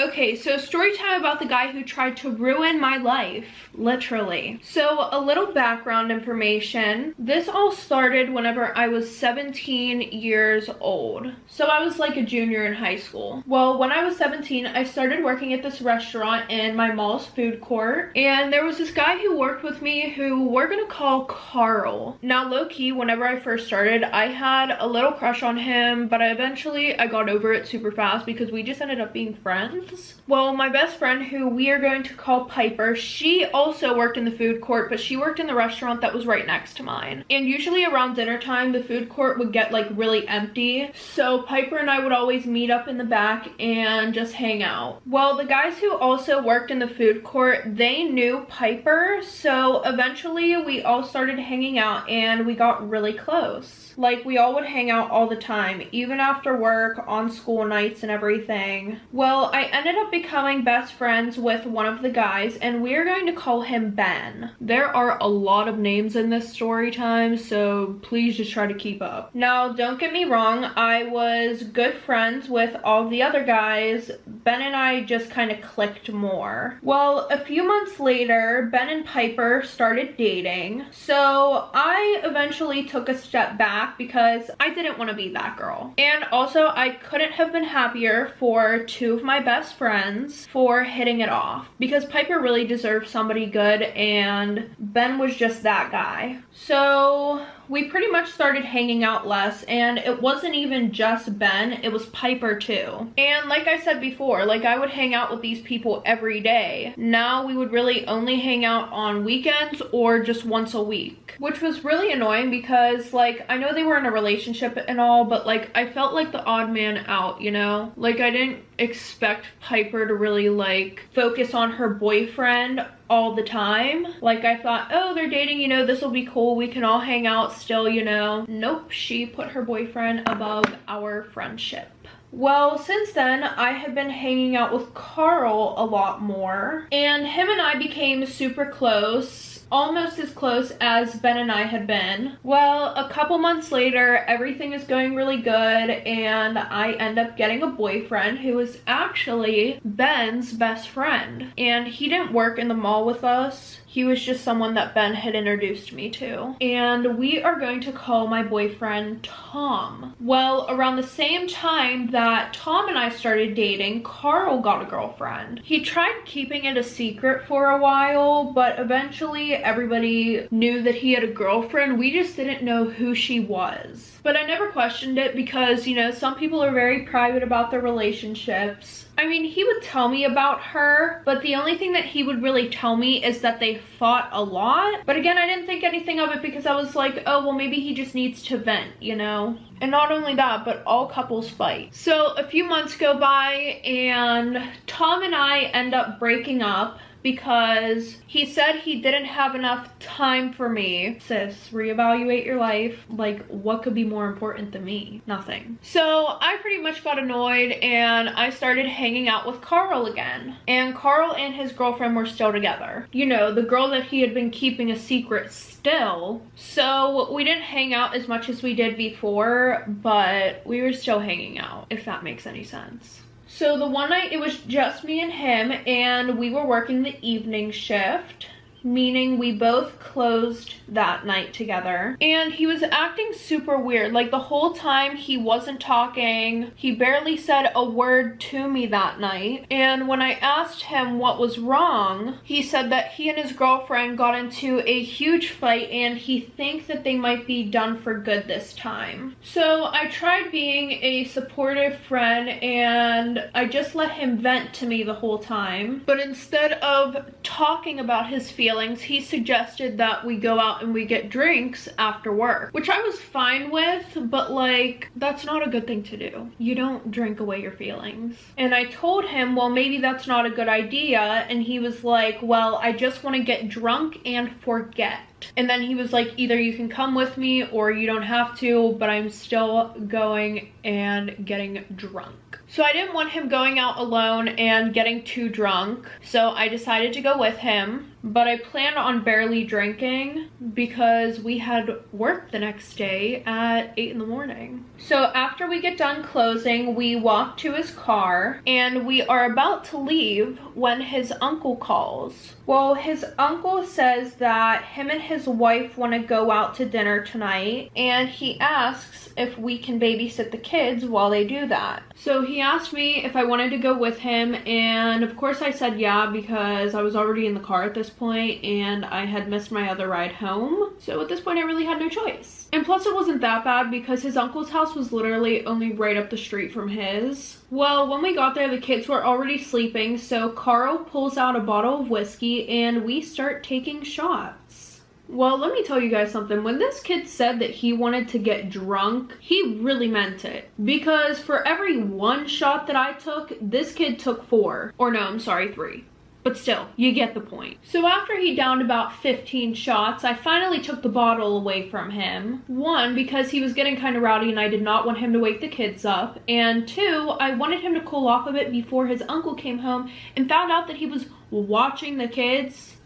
Okay, so story time about the guy who tried to ruin my life, literally. So a little background information. This all started whenever I was 17 years old. So I was like a junior in high school. Well, when I was 17, I started working at this restaurant in my mall's food court. And there was this guy who worked with me who we're gonna call Carl. Now, low-key, whenever I first started, I had a little crush on him, but eventually I got over it super fast because we just ended up being friends. Well, my best friend, who we are going to call Piper, she also worked in the food court, but she worked in the restaurant that was right next to mine. And usually around dinner time, the food court would get like really empty. So Piper and I would always meet up in the back and just hang out. Well, the guys who also worked in the food court, they knew Piper. So eventually we all started hanging out and we got really close. Like, we all would hang out all the time, even after work, on school nights and everything. Well, I ended up becoming best friends with one of the guys, and we're going to call him Ben. There are a lot of names in this story time, so please just try to keep up. Now, don't get me wrong, I was good friends with all the other guys. Ben and I just kind of clicked more. Well, a few months later, Ben and Piper started dating, so I eventually took a step back because I didn't want to be that girl. And also, I couldn't have been happier for two of my best friends for hitting it off, because Piper really deserved somebody good and Ben was just that guy. So we pretty much started hanging out less, and it wasn't even just Ben, it was Piper too. And like I said before, like, I would hang out with these people every day. Now we would really only hang out on weekends or just once a week, which was really annoying because, like, I know they were in a relationship and all, but like, I felt like the odd man out, you know? Like, I didn't expect Piper to really like focus on her boyfriend all the time. Like, I thought, oh, they're dating, you know, this will be cool, we can all hang out still, you know. Nope, she put her boyfriend above our friendship. Well, since then, I have been hanging out with Carl a lot more, and him and I became super close. Almost as close as Ben and I had been. Well, a couple months later, everything is going really good, and I end up getting a boyfriend who is actually Ben's best friend. And he didn't work in the mall with us. He was just someone that Ben had introduced me to. And we are going to call my boyfriend Tom. Well, around the same time that Tom and I started dating, Carl got a girlfriend. He tried keeping it a secret for a while, but eventually everybody knew that he had a girlfriend. We just didn't know who she was. But I never questioned it because, you know, some people are very private about their relationships. I mean, he would tell me about her, but the only thing that he would really tell me is that they fought a lot. But again, I didn't think anything of it because I was like, oh, well, maybe he just needs to vent, you know? And not only that, but all couples fight. So a few months go by and Tom and I end up breaking up because he said he didn't have enough time for me. Sis, reevaluate your life. Like, what could be more important than me? Nothing. So I pretty much got annoyed and I started hanging out with Carl again. And Carl and his girlfriend were still together. You know, the girl that he had been keeping a secret still. So we didn't hang out as much as we did before, but we were still hanging out, if that makes any sense. So the one night, it was just me and him, and we were working the evening shift, meaning we both closed that night together. And he was acting super weird. Like, the whole time he wasn't talking. He barely said a word to me that night. And when I asked him what was wrong, he said that he and his girlfriend got into a huge fight and he thinks that they might be done for good this time. So I tried being a supportive friend and I just let him vent to me the whole time. But instead of talking about his feelings, he suggested that we go out and we get drinks after work, which I was fine with, but like, that's not a good thing to do. You don't drink away your feelings. And I told him, well, maybe that's not a good idea. And he was like, well, I just want to get drunk and forget. And then he was like, either you can come with me or you don't have to, but I'm still going and getting drunk. So I didn't want him going out alone and getting too drunk. So I decided to go with him. but I planned on barely drinking because we had work the next day at 8 in the morning. So after we get done closing, we walk to his car and we are about to leave when his uncle calls. Well, his uncle says that him and his wife want to go out to dinner tonight, and he asks if we can babysit the kids while they do that. So he asked me if I wanted to go with him, and of course I said yeah, because I was already in the car at this point and I had missed my other ride home. So at this point I really had no choice. And plus it wasn't that bad because his uncle's house was literally only right up the street from his. Well, when we got there, the kids were already sleeping, so Carl pulls out a bottle of whiskey and we start taking shots. Well, let me tell you guys something. When this kid said that he wanted to get drunk, he really meant it. Because for every one shot that I took, this kid took 4. Or no, I'm sorry, 3. But still, you get the point. So after he downed about 15 shots, I finally took the bottle away from him. 1, because he was getting kind of rowdy and I did not want him to wake the kids up. And 2, I wanted him to cool off a bit before his uncle came home and found out that he was watching the kids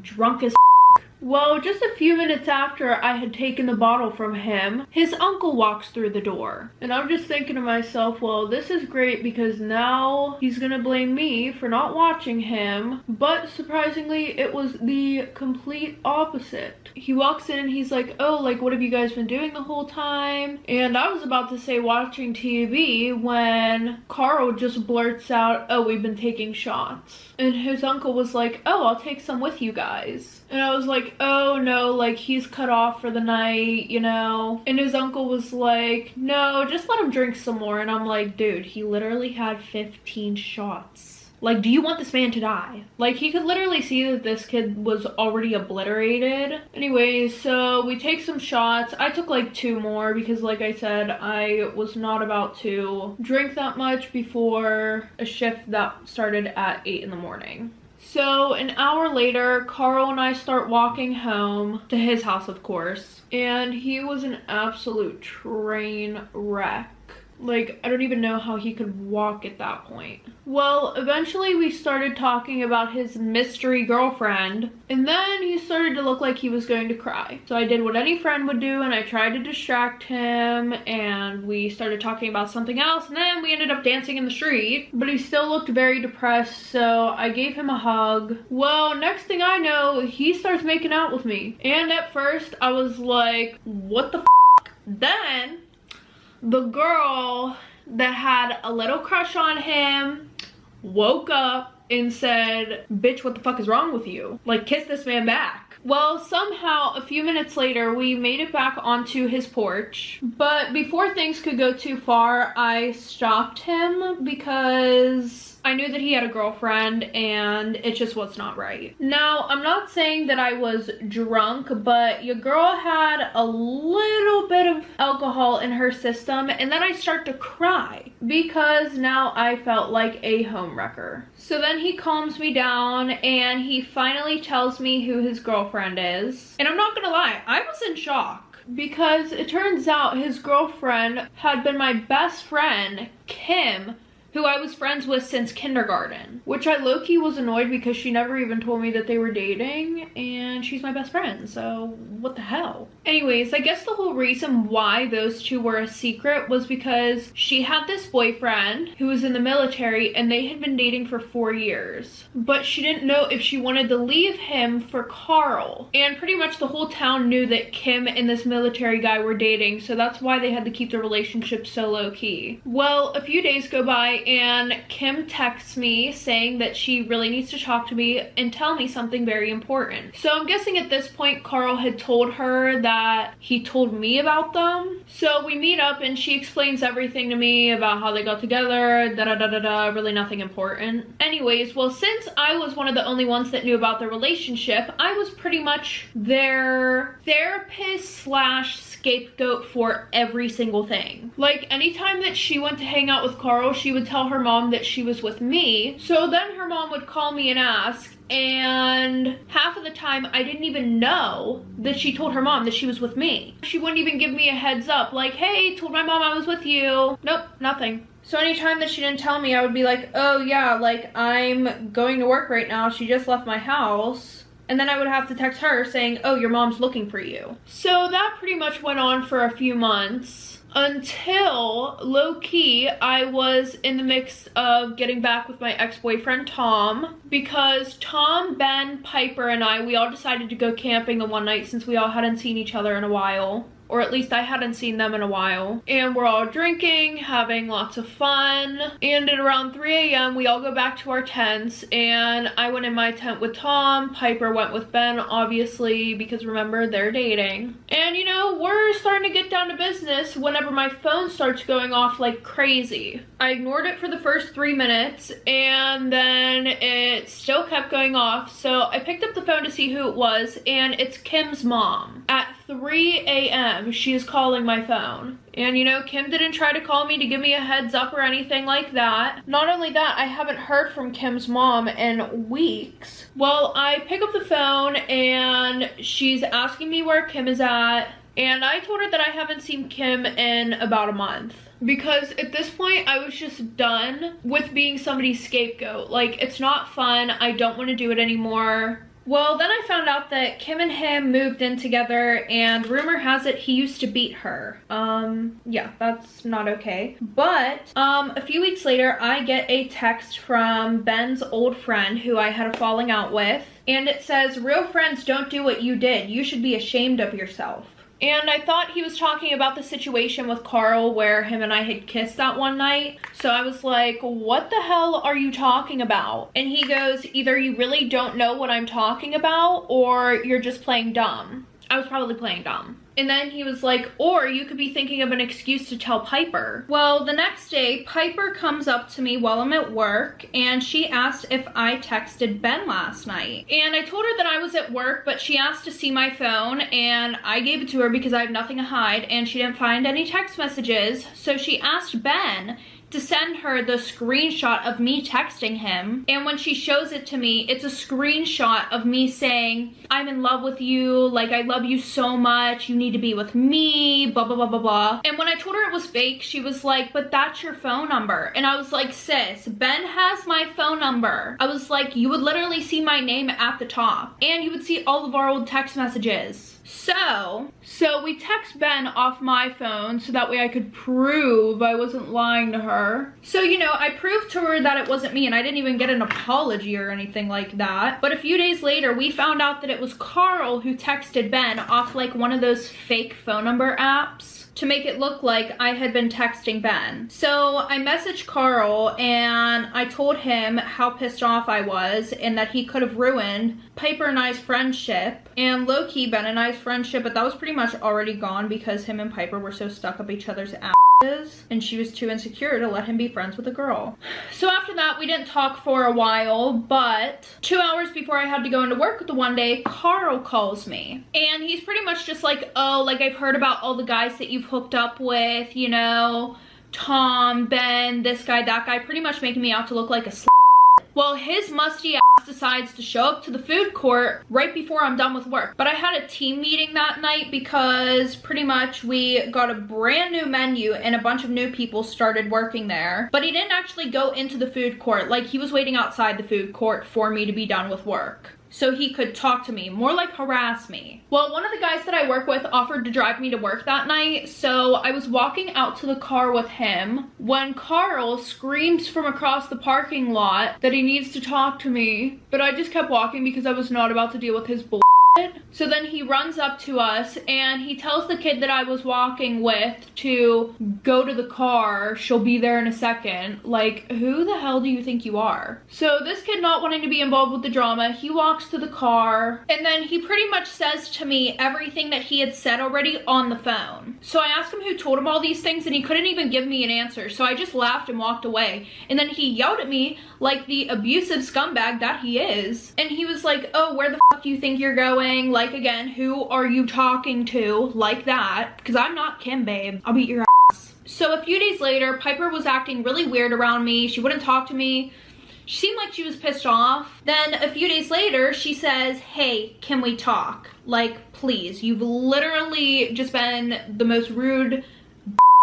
drunk as Well, just a few minutes after I had taken the bottle from him, his uncle walks through the door. And I'm just thinking to myself, well, this is great because now he's gonna blame me for not watching him. But surprisingly, it was the complete opposite. He walks in and he's like, oh, like, what have you guys been doing the whole time? And I was about to say watching TV when Carl just blurts out, oh, we've been taking shots. And his uncle was like, oh, I'll take some with you guys. And I was like, oh no, like he's cut off for the night, you know? And his uncle was like, no, just let him drink some more. And I'm like, dude, he literally had 15 shots. Like, do you want this man to die? Like, he could literally see that this kid was already obliterated. Anyway, so we take some shots. I took like 2 more because, like I said, I was not about to drink that much before a shift that started at 8 in the morning. So an hour later, Carl and I start walking home to his house, of course. And he was an absolute train wreck. Like, I don't even know how he could walk at that point. Well, eventually we started talking about his mystery girlfriend, and then he started to look like he was going to cry. So I did what any friend would do, and I tried to distract him, and we started talking about something else, and then we ended up dancing in the street. But he still looked very depressed, so I gave him a hug. Well, next thing I know, he starts making out with me. And at first, I was like, what the f***? Then the girl that had a little crush on him woke up and said, bitch, what the fuck is wrong with you? Like, kiss this man back. Well, somehow a few minutes later we made it back onto his porch, but before things could go too far, I stopped him because I knew that he had a girlfriend and it just was not right. Now, I'm not saying that I was drunk, but your girl had a little bit of alcohol in her system, and then I start to cry because now I felt like a homewrecker. So then he calms me down and he finally tells me who his girlfriend is. And I'm not gonna lie, I was in shock because it turns out his girlfriend had been my best friend, Kim, who I was friends with since kindergarten, which I low-key was annoyed because she never even told me that they were dating, and she's my best friend, so what the hell? Anyways, I guess the whole reason why those two were a secret was because she had this boyfriend who was in the military and they had been dating for 4 years, but she didn't know if she wanted to leave him for Carl. And pretty much the whole town knew that Kim and this military guy were dating, so that's why they had to keep their relationship so low-key. Well, a few days go by and Kim texts me saying that she really needs to talk to me and tell me something very important. So I'm guessing at this point Carl had told her that he told me about them. So we meet up and she explains everything to me about how they got together, really nothing important. Anyways, well, since I was one of the only ones that knew about their relationship, I was pretty much their therapist slash scapegoat for every single thing. Like, anytime that she went to hang out with Carl, she would tell her mom that she was with me. So then her mom would call me and ask, and half of the time I didn't even know that she told her mom that she was with me. She wouldn't even give me a heads up, like, hey, told my mom I was with you. Nope, nothing. So anytime that she didn't tell me, I would be like, oh yeah, like I'm going to work right now. She just left my house. And then I would have to text her saying, oh, your mom's looking for you. So that pretty much went on for a few months until low-key I was in the mix of getting back with my ex-boyfriend Tom, because Tom, Ben, Piper, and we all decided to go camping the one night since we all hadn't seen each other in a while. Or at least I hadn't seen them in a while. And we're all drinking, having lots of fun. And at around 3 a.m. we all go back to our tents, and I went in my tent with Tom. Piper went with Ben, obviously, because remember, they're dating. And you know, we're starting to get down to business whenever my phone starts going off like crazy. I ignored it for the first 3 minutes, and then it still kept going off. So I picked up the phone to see who it was, and it's Kim's mom. At 3 a.m. she is calling my phone. And you know, Kim didn't try to call me to give me a heads up or anything like that. Not only that, I haven't heard from Kim's mom in weeks. Well, I pick up the phone and she's asking me where Kim is at. And I told her that I haven't seen Kim in about a month. Because at this point, I was just done with being somebody's scapegoat. Like, it's not fun. I don't want to do it anymore. Well, then I found out that Kim and him moved in together, and rumor has it he used to beat her. Yeah, that's not okay. But, a few weeks later, I get a text from Ben's old friend who I had a falling out with, and it says, real friends don't do what you did. You should be ashamed of yourself. And I thought he was talking about the situation with Carl where him and I had kissed that one night. So I was like, what the hell are you talking about? And he goes, either you really don't know what I'm talking about or you're just playing dumb. I was probably playing dumb. And then he was like, or you could be thinking of an excuse to tell Piper. Well, the next day, Piper comes up to me while I'm at work, and she asked if I texted Ben last night. And I told her that I was at work, but she asked to see my phone, and I gave it to her because I have nothing to hide, and she didn't find any text messages. So she asked Ben to send her the screenshot of me texting him, and when she shows it to me, it's a screenshot of me saying, I'm in love with you, like I love you so much, you need to be with me, blah blah blah blah blah. And when I told her it was fake, she was like, but that's your phone number. And I was like, sis, Ben has my phone number. I was like, you would literally see my name at the top, and you would see all of our old text messages. So we text Ben off my phone so that way I could prove I wasn't lying to her. So, you know, I proved to her that it wasn't me, and I didn't even get an apology or anything like that. But a few days later, we found out that it was Carl who texted Ben off like one of those fake phone number apps to make it look like I had been texting Ben. So I messaged Carl and I told him how pissed off I was and that he could have ruined Piper and I's friendship, and low-key Ben and I's friendship, but that was pretty much already gone because him and Piper were so stuck up each other's asses and she was too insecure to let him be friends with a girl. So after that, we didn't talk for a while, but 2 hours before I had to go into work the one day, Carl calls me. And he's pretty much just like, oh, like I've heard about all the guys that you've hooked up with, you know, Tom, Ben, this guy, that guy, pretty much making me out to look like a Well, his musty ass decides to show up to the food court right before I'm done with work. But I had a team meeting that night because pretty much we got a brand new menu and a bunch of new people started working there. But he didn't actually go into the food court. Like, he was waiting outside the food court for me to be done with work so he could talk to me, more like harass me. Well, one of the guys that I work with offered to drive me to work that night, so I was walking out to the car with him when Carl screams from across the parking lot that he needs to talk to me, but I just kept walking because I was not about to deal with his bull. So then he runs up to us and he tells the kid that I was walking with to go to the car. She'll be there in a second. Like, who the hell do you think you are? So this kid, not wanting to be involved with the drama, he walks to the car and then he pretty much says to me everything that he had said already on the phone. So I asked him who told him all these things and he couldn't even give me an answer. So I just laughed and walked away. And then he yelled at me like the abusive scumbag that he is. And he was like, oh, where the fuck do you think you're going? Like, again, who are you talking to? Like that. Because I'm not Kim, babe. I'll beat your ass. So a few days later, Piper was acting really weird around me. She wouldn't talk to me. She seemed like she was pissed off. Then a few days later, she says, hey, can we talk? Like, please. You've literally just been the most rude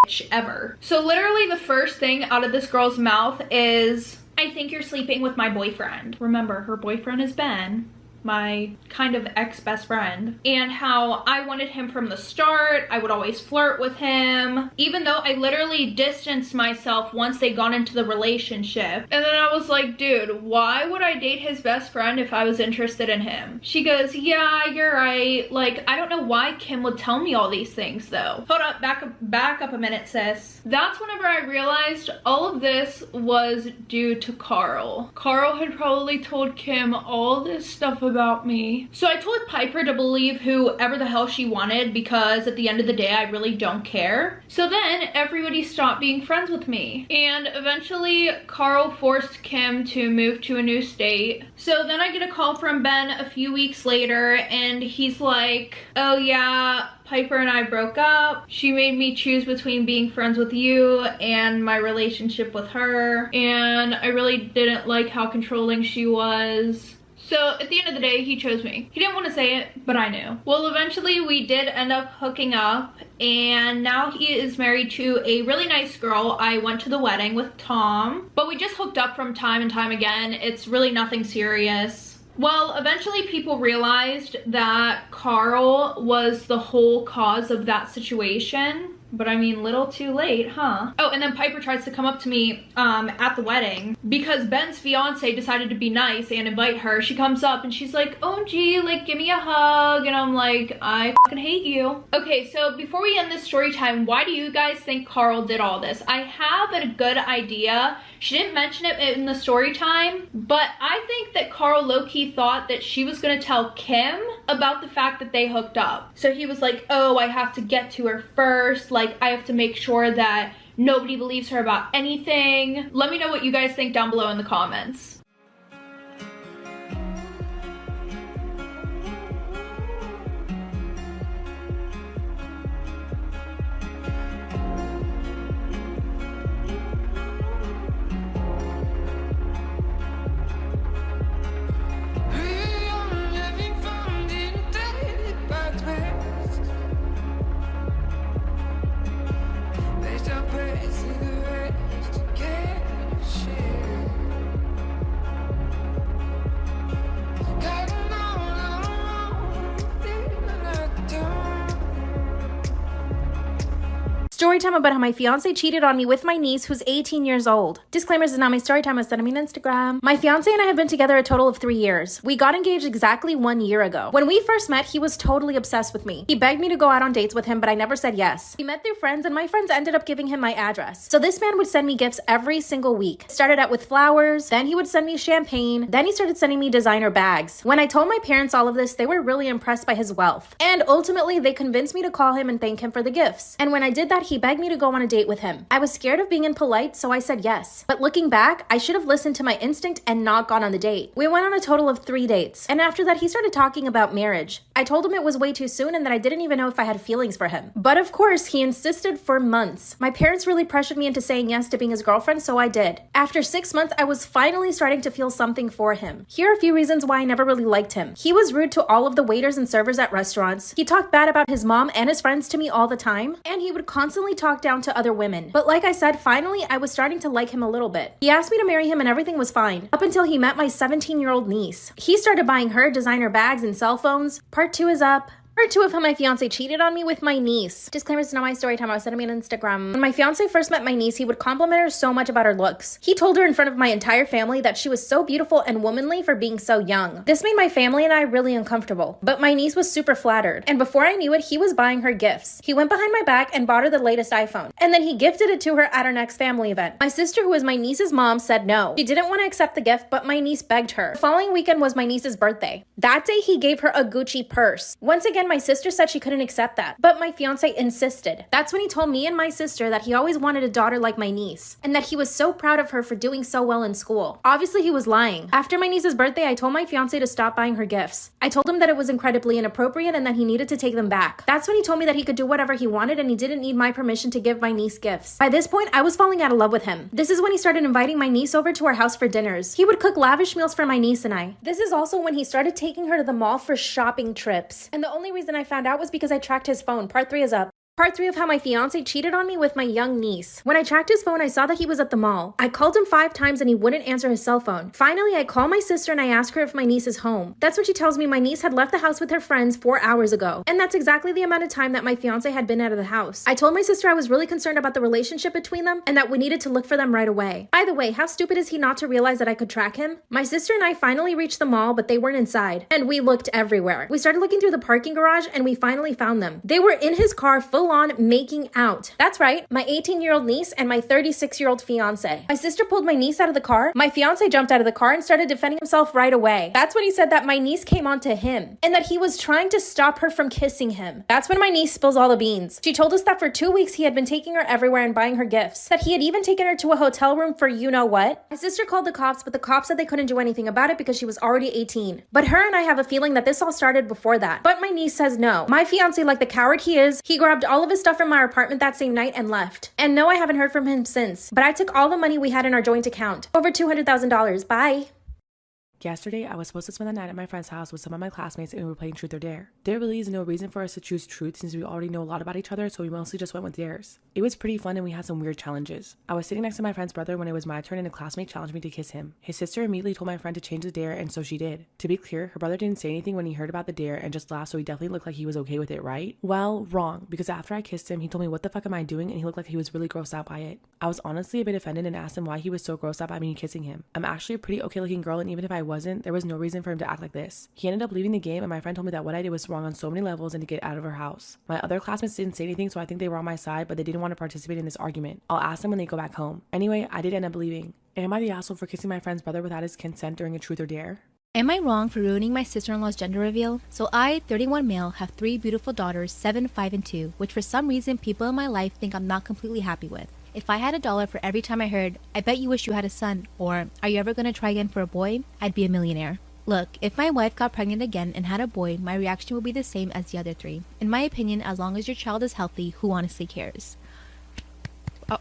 bitch ever. So literally the first thing out of this girl's mouth is, I think you're sleeping with my boyfriend. Remember, her boyfriend is Ben, my kind of ex-best friend, and how I wanted him from the start. I would always flirt with him, even though I literally distanced myself once they got into the relationship. And then I was like, dude, why would I date his best friend if I was interested in him? She goes, yeah, you're right. Like, I don't know why Kim would tell me all these things though. Hold up, back up a minute, sis. That's whenever I realized all of this was due to Carl. Carl had probably told Kim all this stuff about me. So I told Piper to believe whoever the hell she wanted, because at the end of the day, I really don't care. So then everybody stopped being friends with me. And eventually Carl forced Kim to move to a new state. So then I get a call from Ben a few weeks later, and he's like, oh yeah, Piper and I broke up. She made me choose between being friends with you and my relationship with her. And I really didn't like how controlling she was. So at the end of the day, he chose me. He didn't want to say it, but I knew. Well, eventually we did end up hooking up, and now he is married to a really nice girl. I went to the wedding with Tom, but we just hooked up from time and time again. It's really nothing serious. Well, eventually people realized that Carl was the whole cause of that situation. But I mean, little too late, huh? Oh, and then Piper tries to come up to me at the wedding because Ben's fiance decided to be nice and invite her. She comes up and she's like, OMG, like, give me a hug. And I'm like, I fucking hate you. Okay, so before we end this story time, why do you guys think Carl did all this? I have a good idea. She didn't mention it in the story time, but I think that Carl low-key thought that she was gonna tell Kim about the fact that they hooked up. So he was like, oh, I have to get to her first. Like, I have to make sure that nobody believes her about anything. Let me know what you guys think down below in the comments. Story time about how my fiance cheated on me with my niece who's 18 years old. Disclaimers is not my story time, I sent me on Instagram. My fiance and I have been together a total of 3 years. We got engaged exactly 1 year ago. When we first met, he was totally obsessed with me. He begged me to go out on dates with him, but I never said yes. He met through friends and my friends ended up giving him my address. So this man would send me gifts every single week. It started out with flowers, then he would send me champagne, then he started sending me designer bags. When I told my parents all of this, they were really impressed by his wealth. And ultimately, they convinced me to call him and thank him for the gifts. And when I did that, he begged me to go on a date with him. I was scared of being impolite, so I said yes. But looking back, I should have listened to my instinct and not gone on the date. We went on a total of 3 dates. And after that, he started talking about marriage. I told him it was way too soon and that I didn't even know if I had feelings for him. But of course, he insisted for months. My parents really pressured me into saying yes to being his girlfriend, so I did. After 6 months, I was finally starting to feel something for him. Here are a few reasons why I never really liked him. He was rude to all of the waiters and servers at restaurants. He talked bad about his mom and his friends to me all the time. And he would constantly talk down to other women. But like I said, finally, I was starting to like him a little bit. He asked me to marry him and everything was fine. Up until he met my 17-year-old niece. He started buying her designer bags and cell phones. Part 2 is up. Part 2 of how my fiance cheated on me with my niece. Disclaimer, it's not my story time. I was sending me on Instagram. When my fiance first met my niece, he would compliment her so much about her looks. He told her in front of my entire family that she was so beautiful and womanly for being so young. This made my family and I really uncomfortable. But my niece was super flattered. And before I knew it, he was buying her gifts. He went behind my back and bought her the latest iPhone. And then he gifted it to her at our next family event. My sister, who is my niece's mom, said no. She didn't want to accept the gift, but my niece begged her. The following weekend was my niece's birthday. That day, he gave her a Gucci purse. Once again, my sister said she couldn't accept that, but my fiance insisted. That's when he told me and my sister that he always wanted a daughter like my niece, and that he was so proud of her for doing so well in school. Obviously, he was lying. After my niece's birthday, I told my fiance to stop buying her gifts. I told him that it was incredibly inappropriate and that he needed to take them back. That's when he told me that he could do whatever he wanted and he didn't need my permission to give my niece gifts. By this point, I was falling out of love with him. This is when he started inviting my niece over to our house for dinners. He would cook lavish meals for my niece and I. This is also when he started taking her to the mall for shopping trips. And the only reason I found out was because I tracked his phone. Part 3 is up. Part 3 of how my fiance cheated on me with my young niece. When I tracked his phone, I saw that he was at the mall. I called him 5 times and he wouldn't answer his cell phone. Finally, I call my sister and I ask her if my niece is home. That's when she tells me my niece had left the house with her friends 4 hours ago. And that's exactly the amount of time that my fiance had been out of the house. I told my sister I was really concerned about the relationship between them and that we needed to look for them right away. By the way, how stupid is he not to realize that I could track him? My sister and I finally reached the mall, but they weren't inside. And we looked everywhere. We started looking through the parking garage and we finally found them. They were in his car full on making out. That's right, my 18-year-old niece and my 36-year-old fiance. My sister pulled my niece out of the car. My fiance jumped out of the car and started defending himself right away. That's when he said that my niece came on to him and that he was trying to stop her from kissing him. That's when my niece spills all the beans. She told us that for 2 weeks he had been taking her everywhere and buying her gifts, that he had even taken her to a hotel room for you know what. My sister called the cops, but the cops said they couldn't do anything about it because she was already 18. But her and I have a feeling that this all started before that. But my niece says no. My fiance, like the coward he is, he grabbed all of his stuff from our apartment that same night and left. And no, I haven't heard from him since. But I took all the money we had in our joint account. Over $200,000. Bye. Yesterday, I was supposed to spend the night at my friend's house with some of my classmates and we were playing Truth or Dare. There really is no reason for us to choose truth since we already know a lot about each other, so we mostly just went with dares. It was pretty fun and we had some weird challenges. I was sitting next to my friend's brother when it was my turn and a classmate challenged me to kiss him. His sister immediately told my friend to change the dare and so she did. To be clear, her brother didn't say anything when he heard about the dare and just laughed, so he definitely looked like he was okay with it, right? Well, wrong, because after I kissed him, he told me what the fuck am I doing and he looked like he was really grossed out by it. I was honestly a bit offended and asked him why he was so grossed out by me kissing him. I'm actually a pretty okay looking girl and even if I wasn't, there was no reason for him to act like this. He ended up leaving the game and my friend told me that what I did was wrong on so many levels and to get out of her house. My other classmates didn't say anything, so I think they were on my side, but they didn't want to participate in this argument. I'll ask them when they go back home. Anyway, I did end up leaving. Am I the asshole for kissing my friend's brother without his consent during a Truth or Dare? Am I wrong for ruining my sister-in-law's gender reveal? So I, 31 male, have 3 beautiful daughters, 7, 5, and 2, which for some reason people in my life think I'm not completely happy with. If I had $1 for every time I heard, I bet you wish you had a son, or are you ever gonna try again for a boy, I'd be a millionaire. Look, if my wife got pregnant again and had a boy, my reaction would be the same as the other 3. In my opinion, as long as your child is healthy, who honestly cares? Oh,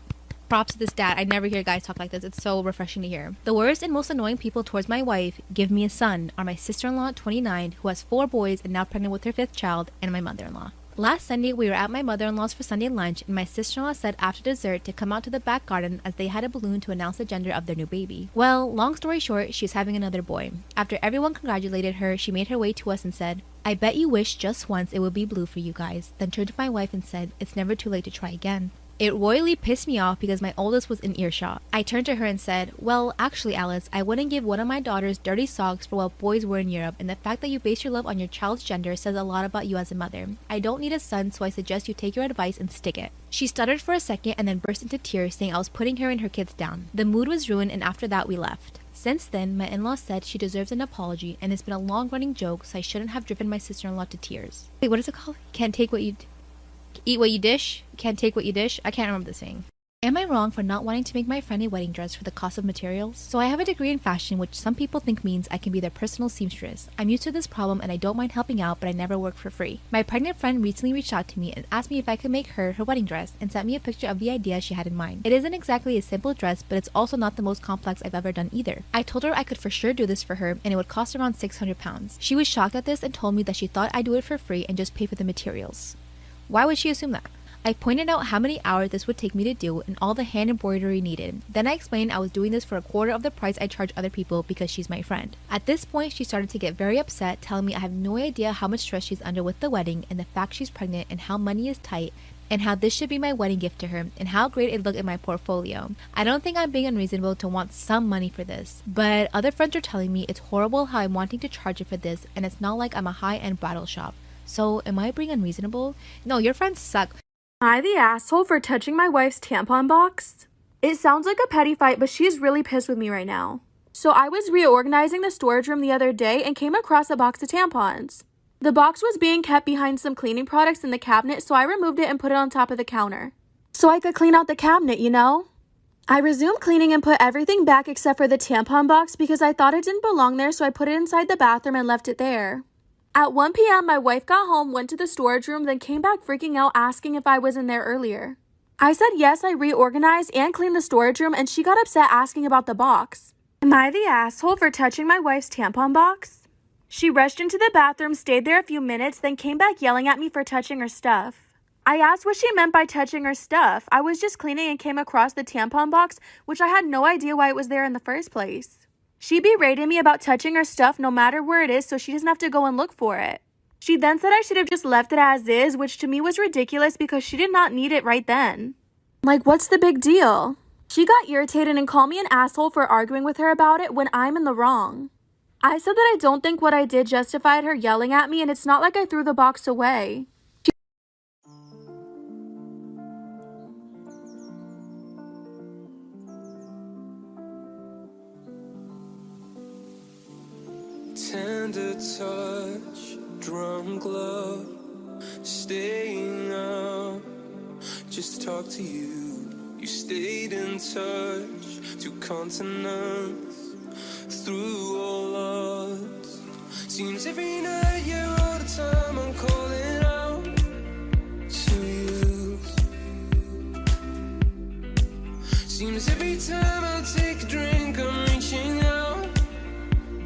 props to this dad. I never hear guys talk like this. It's so refreshing to hear. The worst and most annoying people towards my wife, give me a son, are my sister-in-law, 29, who has 4 boys and now pregnant with her 5th child, and my mother-in-law. Last Sunday, we were at my mother-in-law's for Sunday lunch, and my sister-in-law said after dessert to come out to the back garden as they had a balloon to announce the gender of their new baby. Well, long story short, she's having another boy. After everyone congratulated her, she made her way to us and said, "I bet you wish just once it would be blue for you guys," then turned to my wife and said, "It's never too late to try again." It royally pissed me off because my oldest was in earshot. I turned to her and said, "Well, actually, Alice, I wouldn't give one of my daughters dirty socks for what boys wear in Europe, and the fact that you base your love on your child's gender says a lot about you as a mother. I don't need a son, so I suggest you take your advice and stick it." She stuttered for a second and then burst into tears, saying I was putting her and her kids down. The mood was ruined, and after that, we left. Since then, my in-law said she deserves an apology, and it's been a long-running joke, so I shouldn't have driven my sister-in-law to tears. Wait, what is it called? Can't take what you... Eat what you dish, can't take what you dish. I can't remember the saying. Am I wrong for not wanting to make my friend a wedding dress for the cost of materials? So I have a degree in fashion, which some people think means I can be their personal seamstress. I'm used to this problem and I don't mind helping out, but I never work for free. My pregnant friend recently reached out to me and asked me if I could make her wedding dress and sent me a picture of the idea she had in mind. It isn't exactly a simple dress, but it's also not the most complex I've ever done either. I told her I could for sure do this for her and it would cost around 600 pounds. She was shocked at this and told me that she thought I'd do it for free and just pay for the materials. Why would she assume that? I pointed out how many hours this would take me to do and all the hand embroidery needed. Then I explained I was doing this for a quarter of the price I charge other people because she's my friend. At this point, she started to get very upset, telling me I have no idea how much stress she's under with the wedding and the fact she's pregnant and how money is tight and how this should be my wedding gift to her and how great it looked in my portfolio. I don't think I'm being unreasonable to want some money for this, but other friends are telling me it's horrible how I'm wanting to charge her for this and it's not like I'm a high-end bridal shop. So am I being unreasonable? No, your friends suck. Am I the asshole for touching my wife's tampon box? It sounds like a petty fight, but she's really pissed with me right now. So I was reorganizing the storage room the other day and came across a box of tampons. The box was being kept behind some cleaning products in the cabinet, so I removed it and put it on top of the counter. So I could clean out the cabinet, you know? I resumed cleaning and put everything back except for the tampon box because I thought it didn't belong there, so I put it inside the bathroom and left it there. At 1 p.m., my wife got home, went to the storage room, then came back freaking out asking if I was in there earlier. I said yes, I reorganized and cleaned the storage room, and she got upset asking about the box. Am I the asshole for touching my wife's tampon box? She rushed into the bathroom, stayed there a few minutes, then came back yelling at me for touching her stuff. I asked what she meant by touching her stuff. I was just cleaning and came across the tampon box, which I had no idea why it was there in the first place. She berated me about touching her stuff no matter where it is so she doesn't have to go and look for it. She then said I should have just left it as is, which to me was ridiculous because she did not need it right then. Like, what's the big deal? She got irritated and called me an asshole for arguing with her about it when I'm in the wrong. I said that I don't think what I did justified her yelling at me, and it's not like I threw the box away. Tender touch, drum glove, staying up just to talk to you. You stayed in touch, 2 continents, through all odds. Seems every night, yeah, all the time I'm calling out to you. Seems every time I take a drink, I'm reaching out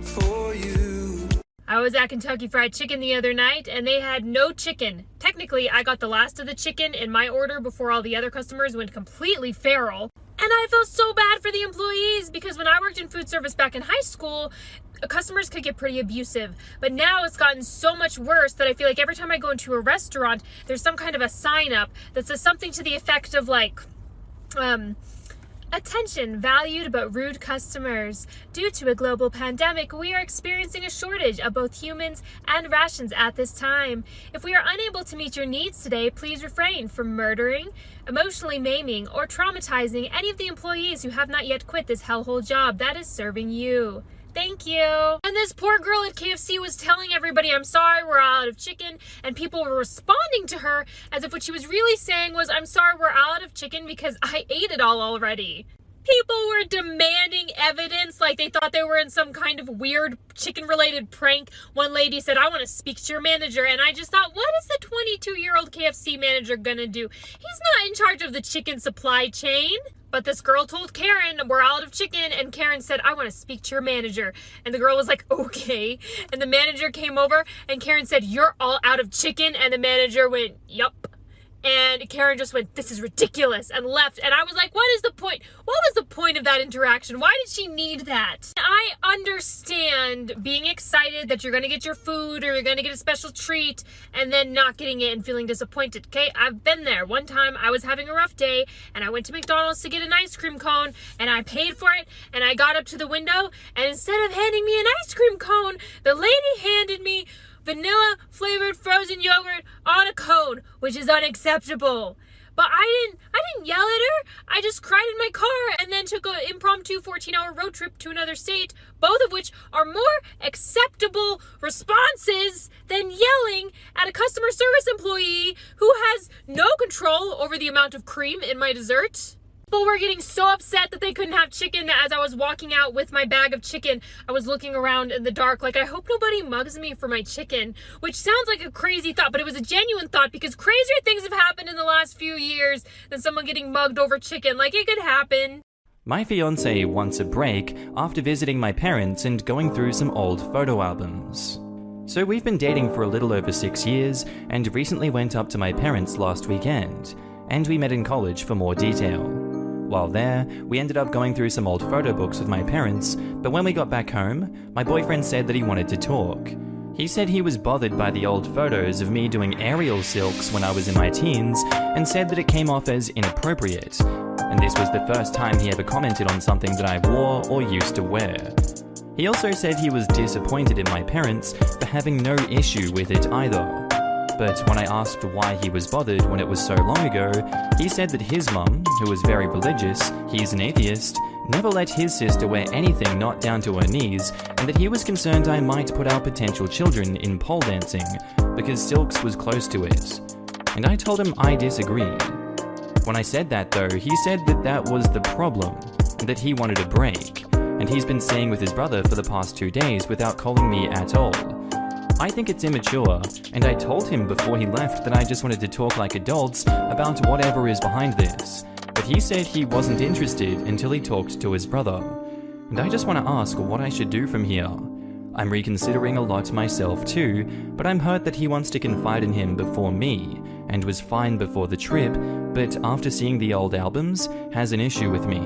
for you. I was at Kentucky Fried Chicken the other night and they had no chicken. Technically, I got the last of the chicken in my order before all the other customers went completely feral. And I felt so bad for the employees because when I worked in food service back in high school, customers could get pretty abusive. But now it's gotten so much worse that I feel like every time I go into a restaurant, there's some kind of a sign up that says something to the effect of like, attention, valued but rude customers. Due to a global pandemic, we are experiencing a shortage of both humans and rations at this time. If we are unable to meet your needs today, please refrain from murdering, emotionally maiming, or traumatizing any of the employees who have not yet quit this hellhole job that is serving you. Thank you. And this poor girl at KFC was telling everybody, I'm sorry, we're out of chicken. And people were responding to her as if what she was really saying was, I'm sorry, we're out of chicken because I ate it all already. People were demanding evidence like they thought they were in some kind of weird chicken-related prank. One lady said, I want to speak to your manager. And I just thought, what is the 22-year-old KFC manager gonna do? He's not in charge of the chicken supply chain. But this girl told Karen, we're out of chicken, and Karen said, I want to speak to your manager. And the girl was like, okay. And the manager came over, and Karen said, you're all out of chicken. And the manager went, yup. And Karen just went, this is ridiculous, and left. And I was like, what is the point? What was the point of that interaction? Why did she need that? I understand being excited that you're going to get your food or you're going to get a special treat and then not getting it and feeling disappointed. Okay, I've been there. One time I was having a rough day and I went to McDonald's to get an ice cream cone and I paid for it and I got up to the window and instead of handing me an ice cream cone, the lady handed me vanilla flavored frozen yogurt on a cone, which is unacceptable. But I didn't yell at her. I just cried in my car and then took an impromptu 14-hour road trip to another state, both of which are more acceptable responses than yelling at a customer service employee who has no control over the amount of cream in my dessert. People were getting so upset that they couldn't have chicken that as I was walking out with my bag of chicken, I was looking around in the dark like, I hope nobody mugs me for my chicken, which sounds like a crazy thought, but it was a genuine thought because crazier things have happened in the last few years than someone getting mugged over chicken. Like, it could happen. My fiance wants a break after visiting my parents and going through some old photo albums. So we've been dating for a little over 6 years and recently went up to my parents last weekend, and we met in college for more detail. While there, we ended up going through some old photo books with my parents, but when we got back home, my boyfriend said that he wanted to talk. He said he was bothered by the old photos of me doing aerial silks when I was in my teens, and said that it came off as inappropriate. And this was the first time he ever commented on something that I wore or used to wear. He also said he was disappointed in my parents for having no issue with it either. But when I asked why he was bothered when it was so long ago, he said that his mum, who was very religious, he's an atheist, never let his sister wear anything not down to her knees, and that he was concerned I might put our potential children in pole dancing, because silks was close to it. And I told him I disagreed. When I said that though, he said that that was the problem, and that he wanted a break, and he's been staying with his brother for the past 2 days without calling me at all. I think it's immature, and I told him before he left that I just wanted to talk like adults about whatever is behind this, but he said he wasn't interested until he talked to his brother. And I just want to ask what I should do from here. I'm reconsidering a lot myself too, but I'm hurt that he wants to confide in him before me, and was fine before the trip, but after seeing the old albums, has an issue with me.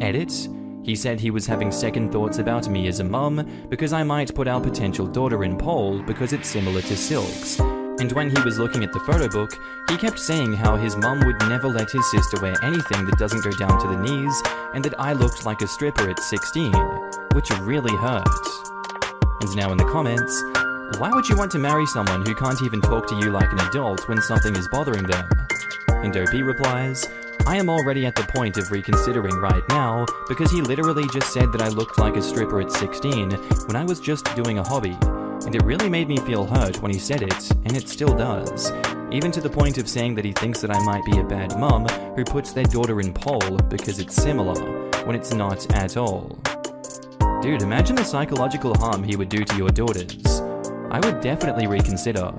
Edit. He said he was having second thoughts about me as a mum because I might put our potential daughter in pole because it's similar to Silk's. And when he was looking at the photo book, he kept saying how his mum would never let his sister wear anything that doesn't go down to the knees, and that I looked like a stripper at 16, which really hurt. And now in the comments, why would you want to marry someone who can't even talk to you like an adult when something is bothering them? And OP replies, I am already at the point of reconsidering right now because he literally just said that I looked like a stripper at 16 when I was just doing a hobby. And it really made me feel hurt when he said it, and it still does. Even to the point of saying that he thinks that I might be a bad mum who puts their daughter in pole because it's similar, when it's not at all. Dude, imagine the psychological harm he would do to your daughters. I would definitely reconsider.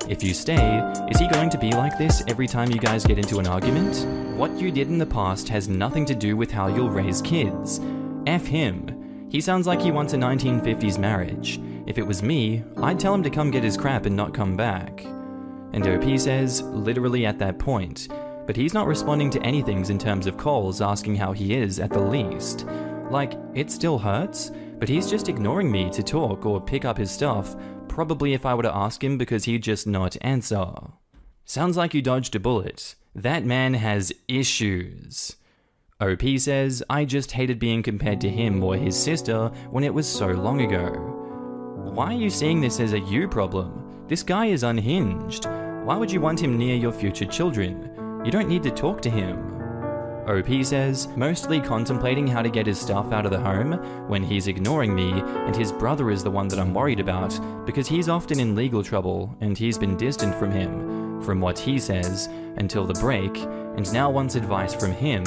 If you stay, is he going to be like this every time you guys get into an argument? What you did in the past has nothing to do with how you'll raise kids. F him. He sounds like he wants a 1950s marriage. If it was me, I'd tell him to come get his crap and not come back. And OP says, literally at that point. But he's not responding to anything in terms of calls asking how he is at the least. Like, it still hurts, but he's just ignoring me to talk or pick up his stuff, probably if I were to ask him because he'd just not answer. Sounds like you dodged a bullet. That man has issues. OP says, I just hated being compared to him or his sister when it was so long ago. Why are you seeing this as a you problem? This guy is unhinged. Why would you want him near your future children? You don't need to talk to him. OP says, mostly contemplating how to get his stuff out of the home when he's ignoring me, and his brother is the one that I'm worried about because he's often in legal trouble and he's been distant from him, from what he says, until the break, and now wants advice from him,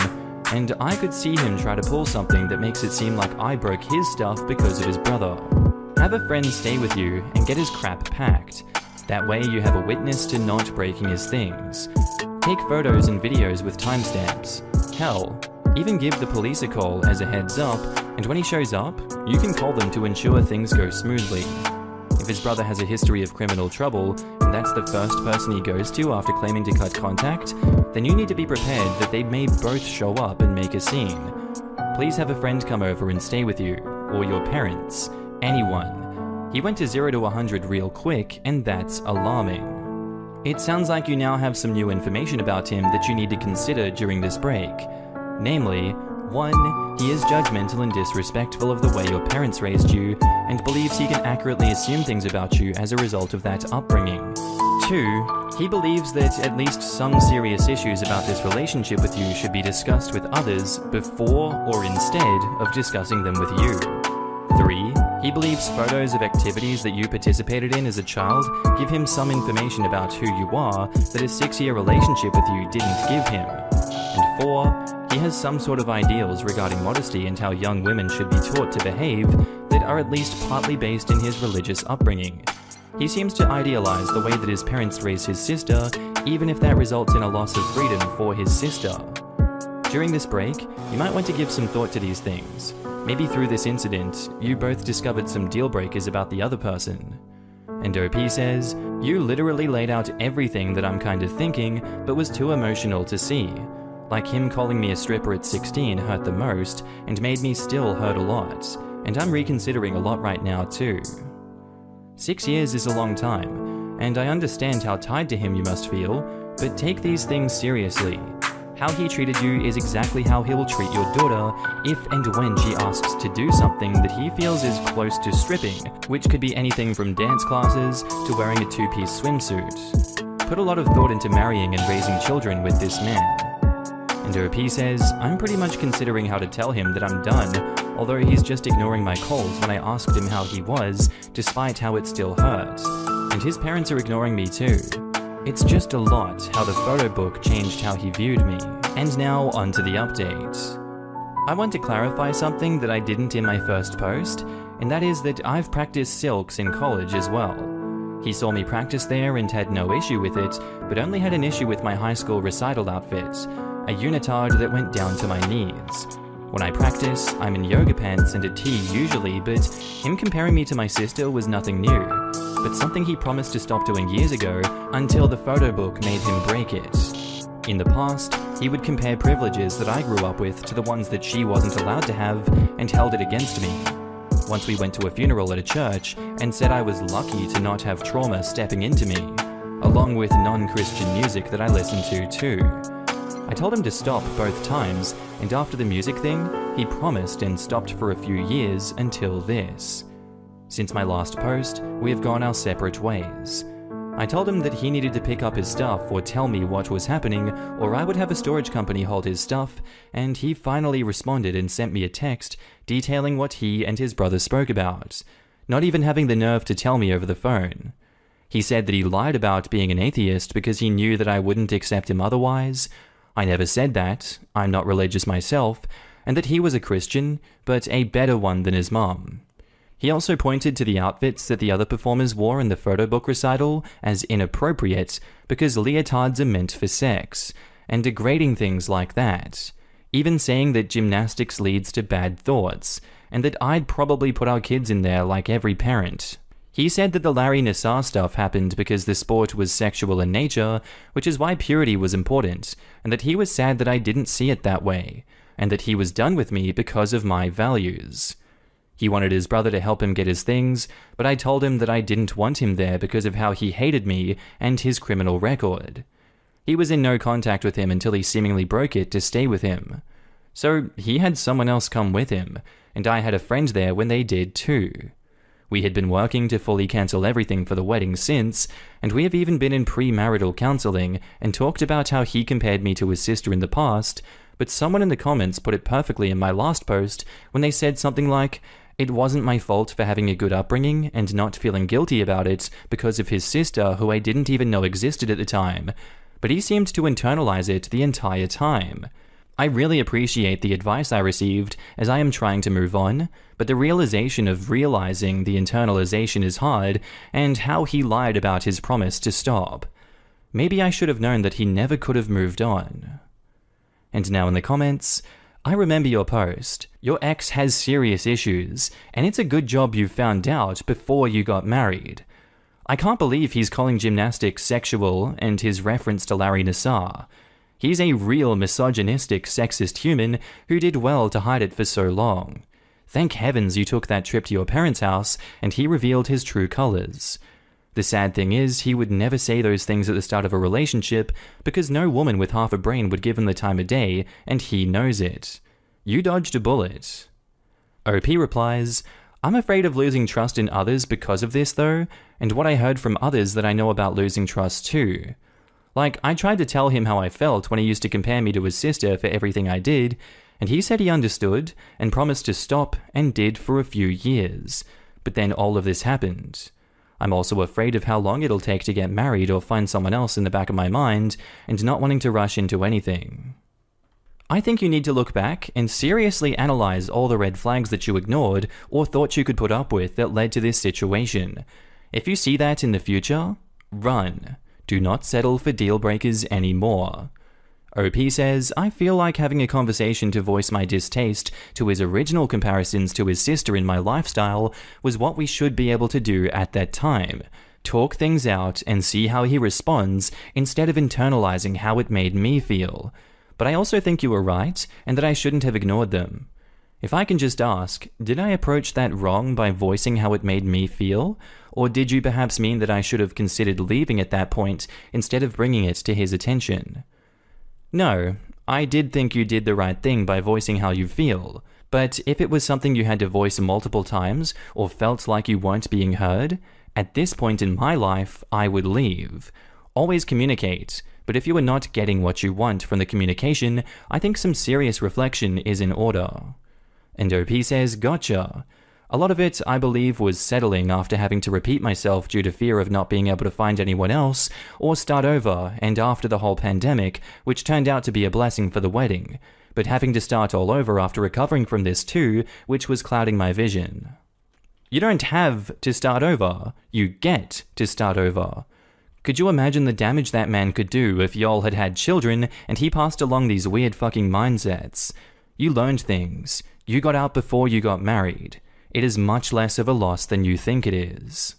and I could see him try to pull something that makes it seem like I broke his stuff because of his brother. Have a friend stay with you and get his crap packed. That way you have a witness to not breaking his things. Take photos and videos with timestamps. Hell, even give the police a call as a heads up, and when he shows up, you can call them to ensure things go smoothly. If his brother has a history of criminal trouble, and that's the first person he goes to after claiming to cut contact, then you need to be prepared that they may both show up and make a scene. Please have a friend come over and stay with you, or your parents, anyone. He went to 0 to 100 real quick, and that's alarming. It sounds like you now have some new information about him that you need to consider during this break. Namely, 1. He is judgmental and disrespectful of the way your parents raised you, and believes he can accurately assume things about you as a result of that upbringing. 2. He believes that at least some serious issues about this relationship with you should be discussed with others before or instead of discussing them with you. 3. He believes photos of activities that you participated in as a child give him some information about who you are that a 6-year relationship with you didn't give him. And 4. He has some sort of ideals regarding modesty and how young women should be taught to behave that are at least partly based in his religious upbringing. He seems to idealize the way that his parents raised his sister, even if that results in a loss of freedom for his sister. During this break, you might want to give some thought to these things. Maybe through this incident, you both discovered some deal breakers about the other person. And OP says, you literally laid out everything that I'm kind of thinking, but was too emotional to see. Like him calling me a stripper at 16 hurt the most, and made me still hurt a lot. And I'm reconsidering a lot right now too. 6 years is a long time, and I understand how tied to him you must feel, but take these things seriously. How he treated you is exactly how he will treat your daughter if and when she asks to do something that he feels is close to stripping, which could be anything from dance classes to wearing a 2-piece swimsuit. Put a lot of thought into marrying and raising children with this man. And OP says, I'm pretty much considering how to tell him that I'm done, although he's just ignoring my calls when I asked him how he was, despite how it still hurts. And his parents are ignoring me too. It's just a lot how the photo book changed how he viewed me. And now onto the update. I want to clarify something that I didn't in my first post, and that is that I've practiced silks in college as well. He saw me practice there and had no issue with it, but only had an issue with my high school recital outfit, a unitard that went down to my knees. When I practice, I'm in yoga pants and a tee usually, but him comparing me to my sister was nothing new, but something he promised to stop doing years ago until the photo book made him break it. In the past, he would compare privileges that I grew up with to the ones that she wasn't allowed to have and held it against me. Once we went to a funeral at a church and said I was lucky to not have trauma stepping into me, along with non-Christian music that I listened to too. I told him to stop both times, and after the music thing, he promised and stopped for a few years until this. Since my last post, we have gone our separate ways. I told him that he needed to pick up his stuff or tell me what was happening, or I would have a storage company hold his stuff, and he finally responded and sent me a text detailing what he and his brother spoke about, not even having the nerve to tell me over the phone. He said that he lied about being an atheist because he knew that I wouldn't accept him otherwise. I never said that, I'm not religious myself, and that he was a Christian, but a better one than his mum. He also pointed to the outfits that the other performers wore in the photo book recital as inappropriate because leotards are meant for sex, and degrading things like that, even saying that gymnastics leads to bad thoughts, and that I'd probably put our kids in there like every parent. He said that the Larry Nassar stuff happened because the sport was sexual in nature, which is why purity was important, and that he was sad that I didn't see it that way, and that he was done with me because of my values. He wanted his brother to help him get his things, but I told him that I didn't want him there because of how he hated me and his criminal record. He was in no contact with him until he seemingly broke it to stay with him. So he had someone else come with him, and I had a friend there when they did too. We had been working to fully cancel everything for the wedding since, and we have even been in premarital counseling and talked about how he compared me to his sister in the past, but someone in the comments put it perfectly in my last post when they said something like, "It wasn't my fault for having a good upbringing and not feeling guilty about it because of his sister who I didn't even know existed at the time, but he seemed to internalize it the entire time." I really appreciate the advice I received as I am trying to move on, but the realization of realizing the internalization is hard, and how he lied about his promise to stop. Maybe I should have known that he never could have moved on. And now in the comments, I remember your post. Your ex has serious issues, and it's a good job you found out before you got married. I can't believe he's calling gymnastics sexual and his reference to Larry Nassar. He's a real misogynistic, sexist human who did well to hide it for so long. Thank heavens you took that trip to your parents' house and he revealed his true colors. The sad thing is, he would never say those things at the start of a relationship because no woman with half a brain would give him the time of day, and he knows it. You dodged a bullet. OP replies, "I'm afraid of losing trust in others because of this though, and what I heard from others that I know about losing trust too. Like, I tried to tell him how I felt when he used to compare me to his sister for everything I did, and he said he understood and promised to stop and did for a few years. But then all of this happened. I'm also afraid of how long it'll take to get married or find someone else in the back of my mind, and not wanting to rush into anything. I think you need to look back and seriously analyze all the red flags that you ignored or thought you could put up with that led to this situation. If you see that in the future, run. Do not settle for deal breakers anymore." OP says, "I feel like having a conversation to voice my distaste to his original comparisons to his sister in my lifestyle was what we should be able to do at that time. Talk things out and see how he responds instead of internalizing how it made me feel. But I also think you were right and that I shouldn't have ignored them. If I can just ask, did I approach that wrong by voicing how it made me feel? Or did you perhaps mean that I should have considered leaving at that point instead of bringing it to his attention?" No, I did think you did the right thing by voicing how you feel. But if it was something you had to voice multiple times or felt like you weren't being heard, at this point in my life, I would leave. Always communicate, but if you are not getting what you want from the communication, I think some serious reflection is in order. And OP says, "Gotcha. A lot of it, I believe, was settling after having to repeat myself due to fear of not being able to find anyone else or start over, and after the whole pandemic, which turned out to be a blessing for the wedding, but having to start all over after recovering from this too, which was clouding my vision." You don't have to start over, you get to start over. Could you imagine the damage that man could do if y'all had had children and he passed along these weird fucking mindsets? You learned things. You got out before you got married. It is much less of a loss than you think it is.